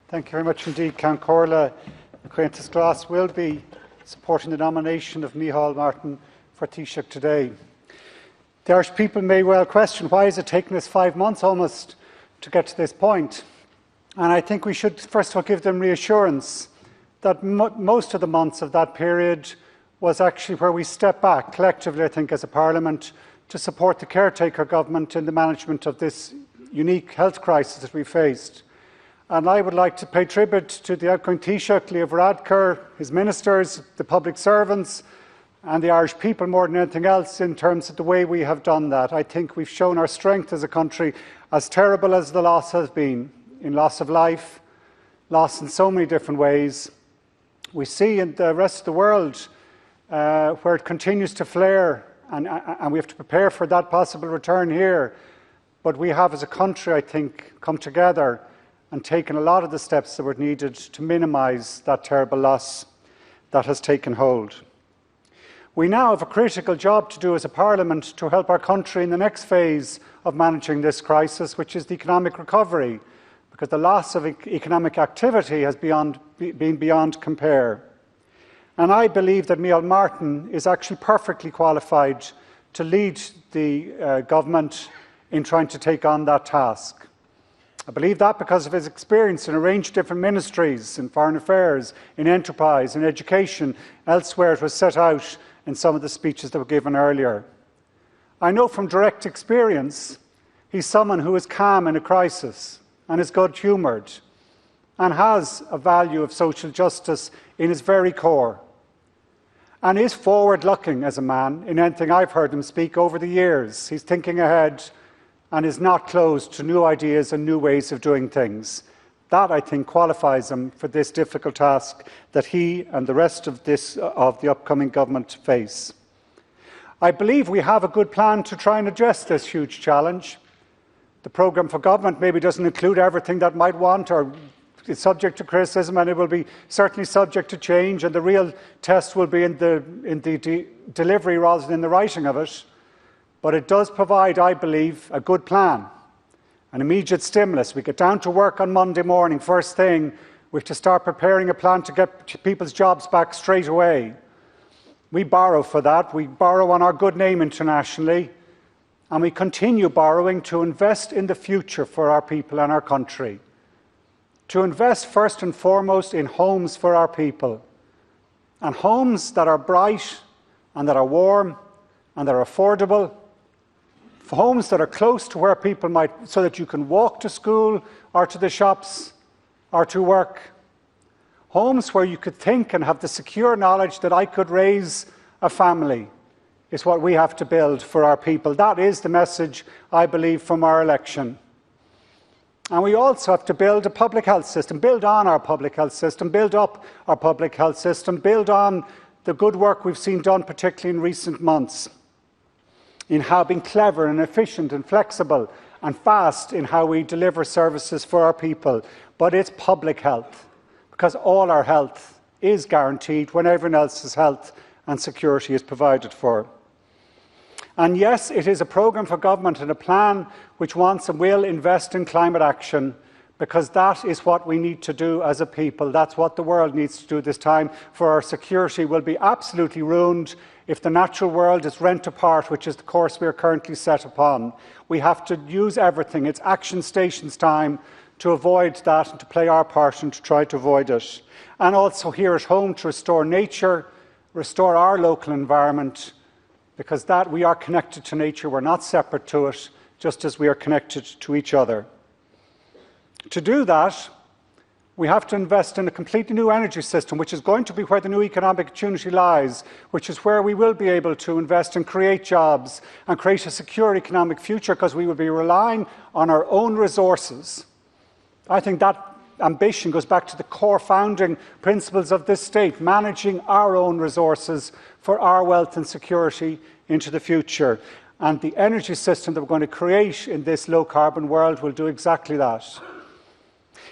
Thank you very much indeed, Count Corla. Acquaintances Glass will be supporting the nomination of Micheál Martin for Taoiseach today. The Irish people may well question why is it taking us 5 months almost to get to this point. And I think we should first of all give them reassurance that most of the months of that period was actually where we stepped back collectively, I think, as a Parliament to support the caretaker government in the management of this unique health crisis that we faced. And I would like to pay tribute to the outgoing Taoiseach, Leo Varadkar, his ministers, the public servants and the Irish people more than anything else in terms of the way we have done that. I think we've shown our strength as a country, as terrible as the loss has been, in loss of life, loss in so many different ways. We see in the rest of the world where it continues to flare and we have to prepare for that possible return here. But we have as a country, I think, come together and taken a lot of the steps that were needed to minimise that terrible loss that has taken hold. We now have a critical job to do as a Parliament to help our country in the next phase of managing this crisis, which is the economic recovery, because the loss of economic activity has been beyond compare. And I believe that Micheál Martin is actually perfectly qualified to lead the government in trying to take on that task. I believe that because of his experience in a range of different ministries, in foreign affairs, in enterprise, in education, elsewhere it was set out in some of the speeches that were given earlier. I know from direct experience he's someone who is calm in a crisis and is good-humoured and has a value of social justice in his very core and is forward-looking as a man in anything I've heard him speak over the years. He's thinking ahead and is not closed to new ideas and new ways of doing things. That, I think, qualifies him for this difficult task that he and the rest of the upcoming government face. I believe we have a good plan to try and address this huge challenge. The programme for government maybe doesn't include everything that might want or is subject to criticism, and it will be certainly subject to change, and the real test will be in the delivery rather than in the writing of it. But it does provide, I believe, a good plan, an immediate stimulus. We get down to work on Monday morning, first thing, we have to start preparing a plan to get people's jobs back straight away. We borrow for that. We borrow on our good name internationally, and we continue borrowing to invest in the future for our people and our country. To invest first and foremost in homes for our people, and homes that are bright and that are warm and that are affordable, homes that are close to where people might, so that you can walk to school or to the shops or to work. Homes where you could think and have the secure knowledge that I could raise a family is what we have to build for our people. That is the message, I believe, from our election. And we also have to build a public health system, build on our public health system, build up our public health system, build on the good work we've seen done, particularly in recent months, in how being clever and efficient and flexible and fast in how we deliver services for our people. But it's public health, because all our health is guaranteed when everyone else's health and security is provided for. And yes, it is a programme for government and a plan which wants and will invest in climate action, because that is what we need to do as a people. That's what the world needs to do this time, for our security will be absolutely ruined if the natural world is rent apart, which is the course we are currently set upon. We have to use everything. It's action stations time to avoid that and to play our part and to try to avoid it. And also here at home to restore nature, restore our local environment, because that we are connected to nature. We're not separate to it, just as we are connected to each other. To do that, we have to invest in a completely new energy system, which is going to be where the new economic opportunity lies, which is where we will be able to invest and create jobs and create a secure economic future, because we will be relying on our own resources. I think that ambition goes back to the core founding principles of this state, managing our own resources for our wealth and security into the future. And the energy system that we're going to create in this low-carbon world will do exactly that.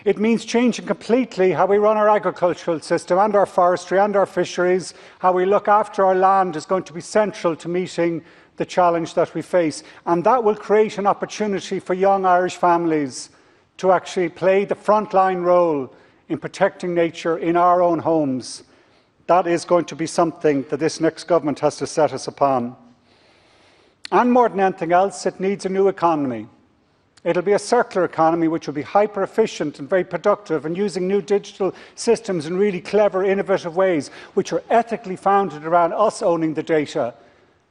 It means changing completely how we run our agricultural system and our forestry and our fisheries. How we look after our land is going to be central to meeting the challenge that we face. And that will create an opportunity for young Irish families to actually play the frontline role in protecting nature in our own homes. That is going to be something that this next government has to set us upon. And more than anything else, it needs a new economy. It'll be a circular economy which will be hyper efficient and very productive and using new digital systems in really clever, innovative ways, which are ethically founded around us owning the data.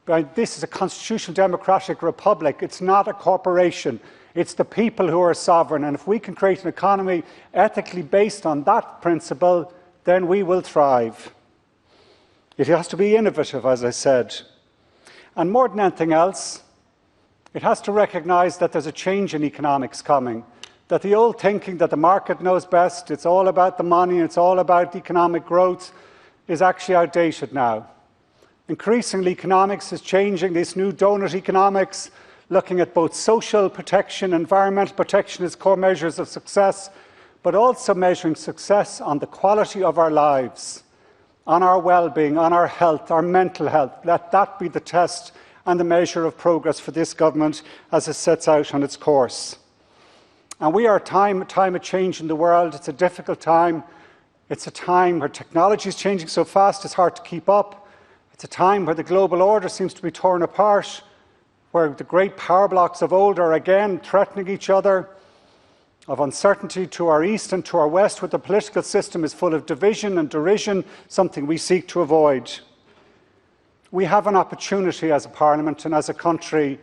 But this is a constitutional democratic republic. It's not a corporation. It's the people who are sovereign. And if we can create an economy ethically based on that principle, then we will thrive. It has to be innovative, as I said. And more than anything else, it has to recognise that there's a change in economics coming, that the old thinking that the market knows best, it's all about the money, it's all about economic growth, is actually outdated now. Increasingly, economics is changing, this new donut economics, looking at both social protection, environmental protection as core measures of success, but also measuring success on the quality of our lives, on our well-being, on our health, our mental health. Let that be the test and the measure of progress for this government as it sets out on its course. And we are at a time of change in the world. It's a difficult time. It's a time where technology is changing so fast it's hard to keep up. It's a time where the global order seems to be torn apart, where the great power blocks of old are again threatening each other, of uncertainty to our east and to our west, where the political system is full of division and derision, something we seek to avoid. We have an opportunity as a Parliament and as a country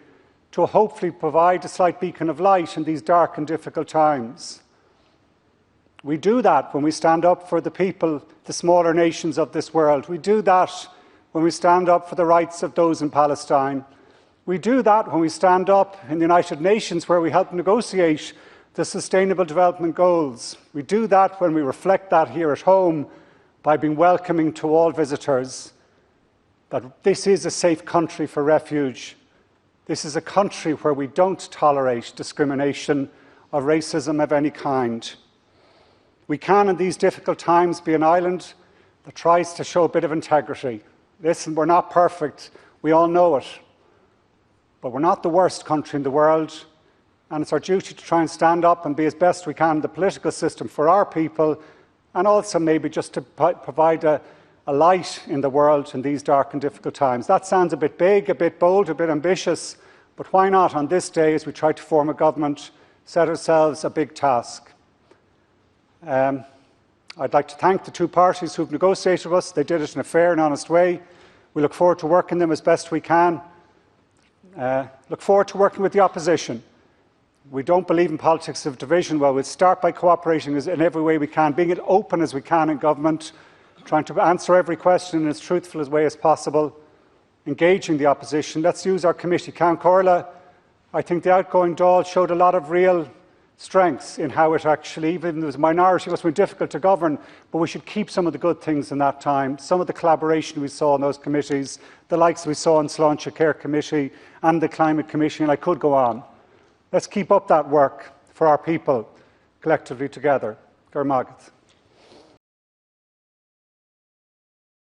to hopefully provide a slight beacon of light in these dark and difficult times. We do that when we stand up for the people, the smaller nations of this world. We do that when we stand up for the rights of those in Palestine. We do that when we stand up in the United Nations, where we help negotiate the Sustainable Development Goals. We do that when we reflect that here at home by being welcoming to all visitors, that this is a safe country for refuge. This is a country where we don't tolerate discrimination or racism of any kind. We can, in these difficult times, be an island that tries to show a bit of integrity. Listen, we're not perfect. We all know it. But we're not the worst country in the world. And it's our duty to try and stand up and be as best we can in the political system for our people, and also maybe just to provide a light in the world in these dark and difficult times. That sounds a bit big, a bit bold, a bit ambitious, but why not on this day, as we try to form a government, set ourselves a big task? I'd like to thank the two parties who've negotiated with us. They did it in a fair and honest way. We look forward to working them as best we can. Look forward to working with the opposition. We don't believe in politics of division. Well, we'll start by cooperating in every way we can, being as open as we can in government, trying to answer every question in as truthful a way as possible, engaging the opposition. Let's use our committee. Count Corla, I think the outgoing Dáil showed a lot of real strengths in how it actually, even if it was a minority, it was very difficult to govern, but we should keep some of the good things in that time, some of the collaboration we saw in those committees, the likes we saw in Sláinte Care Committee and the Climate Commission, and I could go on. Let's keep up that work for our people, collectively together. Gur magat.